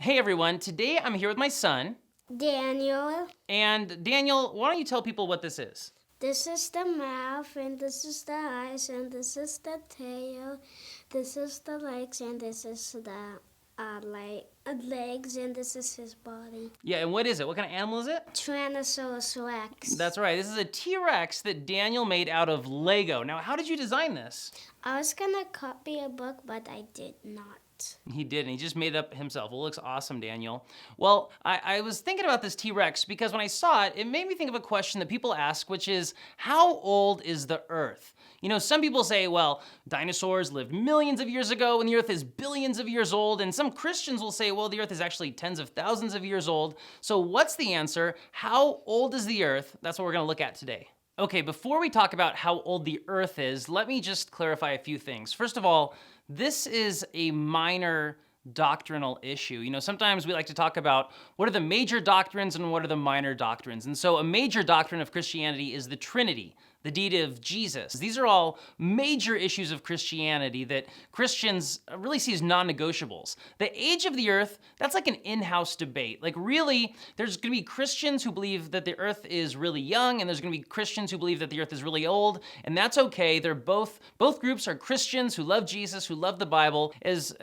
Hey everyone, today I'm here with my son. Daniel. And Daniel, why don't you tell people what this is? This is the mouth, and this is the eyes, and this is the tail. This is the legs, and this is the legs, and this is his body. Yeah, and what is it? What kind of animal is it? Tyrannosaurus Rex. That's right, this is a T-Rex that Daniel made out of Lego. Now, how did you design this? I was gonna copy a book, but I did not. He did, and he just made it up himself. Well, it looks awesome, Daniel. Well, I was thinking about this T-Rex because when I saw it, it made me think of a question that people ask, which is, how old is the Earth? You know, some people say, well, dinosaurs lived millions of years ago and the Earth is billions of years old, and some Christians will say, well, the Earth is actually tens of thousands of years old. So what's the answer? How old is the Earth? That's what we're gonna look at today. Okay, before we talk about how old the Earth is, let me just clarify a few things. First of all, this is a minor doctrinal issue. You know, sometimes we like to talk about what are the major doctrines and what are the minor doctrines. And so a major doctrine of Christianity is the Trinity, the deity of Jesus. These are all major issues of Christianity that Christians really see as non-negotiables. The age of the Earth, that's like an in-house debate. Like really, there's gonna be Christians who believe that the Earth is really young, and there's gonna be Christians who believe that the Earth is really old, and that's okay. They're both groups are Christians who love Jesus, who love the Bible. As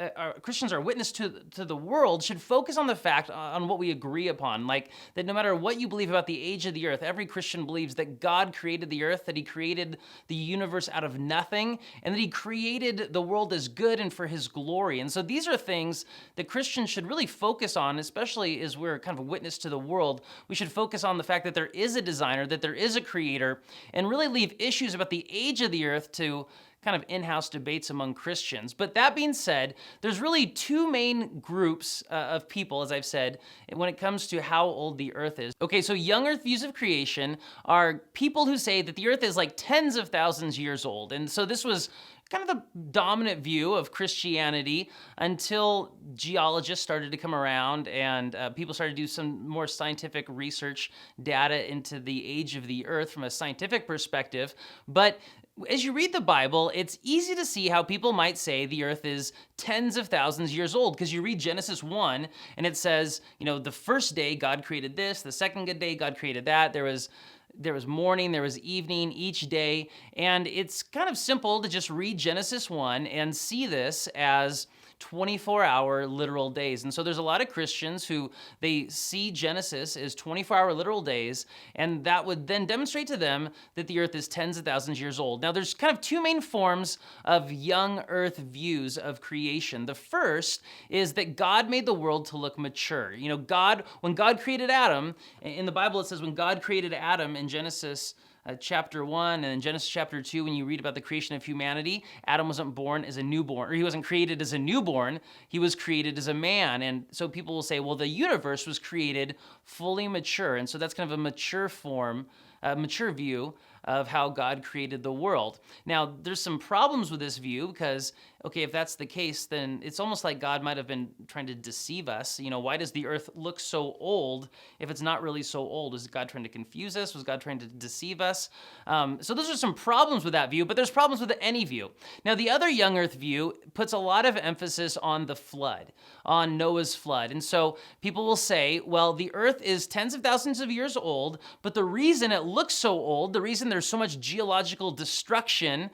Christians are witness to the world, should focus on the fact, on what we agree upon, like that no matter what you believe about the age of the Earth, every Christian believes that God created the Earth, that he created the universe out of nothing, and that he created the world as good and for his glory. And so these are things that Christians should really focus on, especially as we're kind of a witness to the world. We should focus on the fact that there is a designer, that there is a creator, and really leave issues about the age of the Earth to kind of in-house debates among Christians. But that being said, there's really two main groups of people, as I've said, when it comes to how old the Earth is. Okay, so young Earth views of creation are people who say that the Earth is like tens of thousands years old. And so this was kind of the dominant view of Christianity until geologists started to come around and people started to do some more scientific research data into the age of the Earth from a scientific perspective. But as you read the Bible, it's easy to see how people might say the Earth is tens of thousands years old, because you read Genesis 1 and it says, you know, the first day God created this, the second day God created that. There was morning, there was evening each day, and it's kind of simple to just read Genesis 1 and see this as 24-hour literal days. And so there's a lot of Christians who they see Genesis as 24-hour literal days, and that would then demonstrate to them that the Earth is tens of thousands years old. Now there's kind of two main forms of young Earth views of creation. The first is that God made the world to look mature. You know, when God created Adam, in the Bible it says when God created Adam in Genesis chapter 1 and in Genesis chapter 2, when you read about the creation of humanity, Adam wasn't born as a newborn, or he wasn't created as a newborn, he was created as a man. And so people will say, well, the universe was created fully mature. And so that's kind of a mature form, a mature view of how God created the world. Now, there's some problems with this view because, okay, if that's the case, then it's almost like God might have been trying to deceive us. You know, why does the Earth look so old if it's not really so old? Is God trying to confuse us? Was God trying to deceive us? So those are some problems with that view, but there's problems with any view. Now, the other young Earth view puts a lot of emphasis on the flood, on Noah's flood. And so people will say, well, the Earth is tens of thousands of years old, but the reason it looks so old, the reason there's so much geological destruction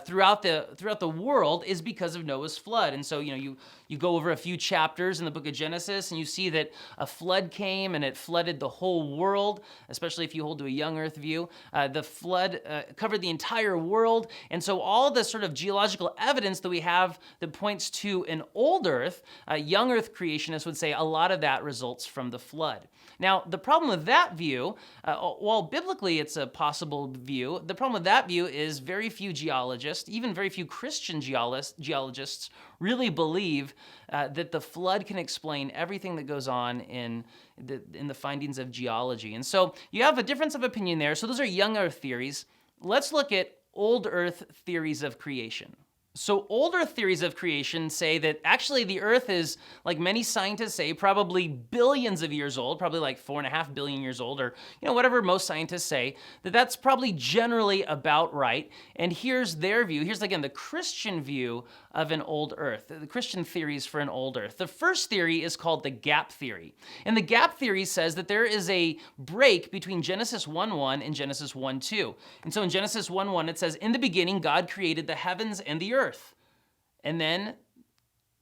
throughout the world is because of Noah's flood. And so, you know, you go over a few chapters in the book of Genesis and you see that a flood came and it flooded the whole world, especially if you hold to a young Earth view. The flood covered the entire world. And so all the sort of geological evidence that we have that points to an old Earth, young Earth creationists would say a lot of that results from the flood. Now, the problem with that view, while biblically it's a possible view, the problem with that view is very few geologists, even very few Christian geologists, really believe that the flood can explain everything that goes on in the findings of geology. And so you have a difference of opinion there. So those are young Earth theories. Let's look at old Earth theories of creation. So older theories of creation say that actually the Earth is, like many scientists say, probably billions of years old, probably like 4.5 billion years old, or whatever most scientists say, that's probably generally about right. And here's their view. Here's again the Christian view of an old Earth, the Christian theories for an old Earth. The first theory is called the gap theory. And the gap theory says that there is a break between Genesis 1:1 and Genesis 1:2. And so in Genesis 1:1 it says, "In the beginning God created the heavens and the earth." And then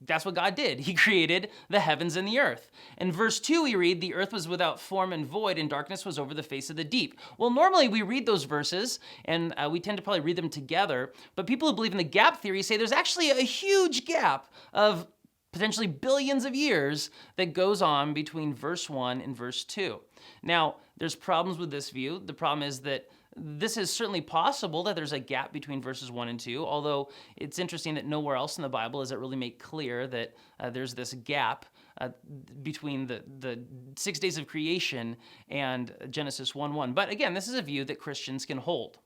that's what God did. He created the heavens and the earth. In verse 2 we read, "The earth was without form and void, and darkness was over the face of the deep." Well, normally we read those verses, and we tend to probably read them together, but people who believe in the gap theory say there's actually a huge gap of potentially billions of years that goes on between verse 1 and verse 2. Now, there's problems with this view. The problem is that this is certainly possible that there's a gap between verses 1 and 2, although it's interesting that nowhere else in the Bible does it really make clear that there's this gap between the 6 days of creation and Genesis 1:1. But again, this is a view that Christians can hold.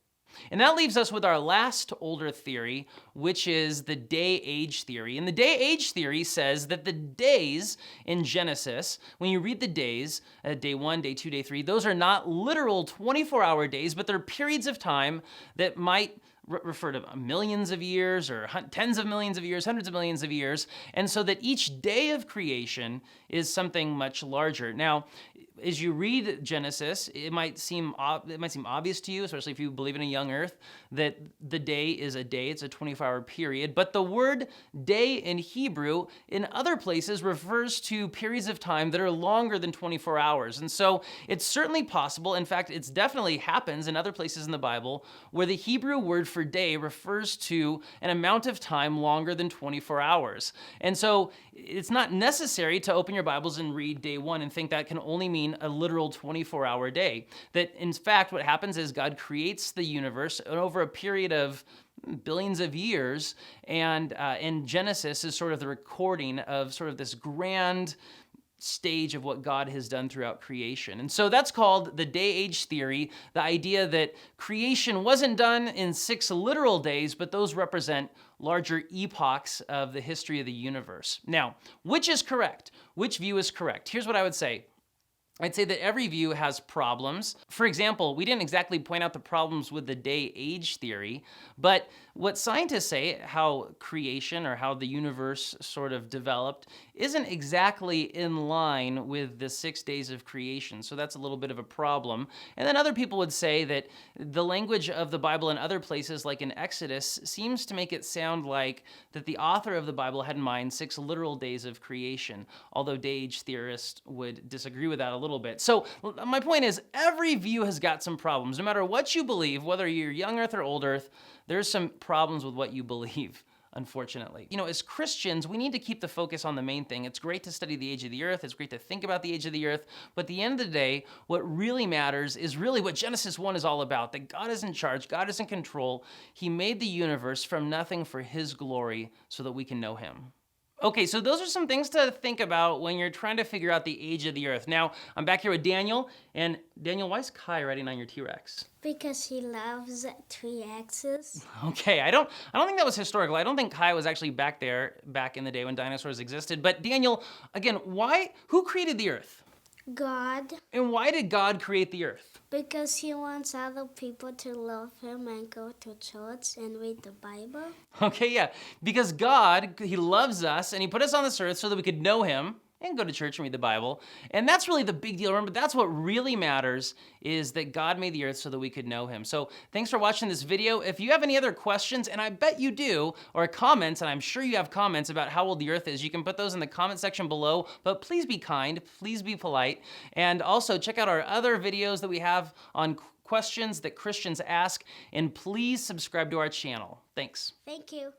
And that leaves us with our last older theory, which is the day-age theory. And the day-age theory says that the days in Genesis, when you read the days, day 1, day 2, day 3, those are not literal 24-hour days, but they're periods of time that might refer to millions of years or tens of millions of years, hundreds of millions of years, and so that each day of creation is something much larger. Now, as you read Genesis, it might seem obvious to you, especially if you believe in a young earth, that the day is a day, it's a 24-hour period, but the word day in Hebrew in other places refers to periods of time that are longer than 24 hours. And so it's certainly possible, in fact, it definitely happens in other places in the Bible, where the Hebrew word for day refers to an amount of time longer than 24 hours. And so it's not necessary to open your Bibles and read day 1 and think that can only mean a literal 24-hour day. That in fact, what happens is God creates the universe over a period of billions of years, and Genesis is sort of the recording of sort of this grand stage of what God has done throughout creation. And so that's called the day-age theory, the idea that creation wasn't done in 6 literal days, but those represent larger epochs of the history of the universe. Now, which is correct? Which view is correct? Here's what I would say. I'd say that every view has problems. For example, we didn't exactly point out the problems with the day-age theory, but what scientists say, how creation or how the universe sort of developed, isn't exactly in line with the 6 days of creation, so that's a little bit of a problem. And then other people would say that the language of the Bible in other places, like in Exodus, seems to make it sound like that the author of the Bible had in mind 6 literal days of creation, although day-age theorists would disagree with that a little bit. So my point is, every view has got some problems. No matter what you believe, whether you're young earth or old earth, there's some problems with what you believe, unfortunately. As Christians, we need to keep the focus on the main thing. It's great to study the age of the earth. It's great to think about the age of the earth. But at the end of the day, what really matters is really what Genesis 1 is all about, that God is in charge, God is in control. He made the universe from nothing for his glory so that we can know him. Okay, so those are some things to think about when you're trying to figure out the age of the earth. Now, I'm back here with Daniel, and Daniel, why is Kai riding on your T-Rex? Because he loves T-Rexes. Okay, I don't think that was historical. I don't think Kai was actually back there back in the day when dinosaurs existed. But Daniel, again, who created the earth? God. And why did God create the earth? Because he wants other people to love him and go to church and read the Bible. Okay, yeah. Because God, he loves us, and he put us on this earth so that we could know him and go to church and read the Bible. And that's really the big deal. Remember, that's what really matters, is that God made the earth so that we could know him. So thanks for watching this video. If you have any other questions, and I bet you do, or comments, and I'm sure you have comments about how old the earth is, you can put those in the comment section below, but please be kind, please be polite. And also check out our other videos that we have on questions that Christians ask, and please subscribe to our channel. Thanks. Thank you.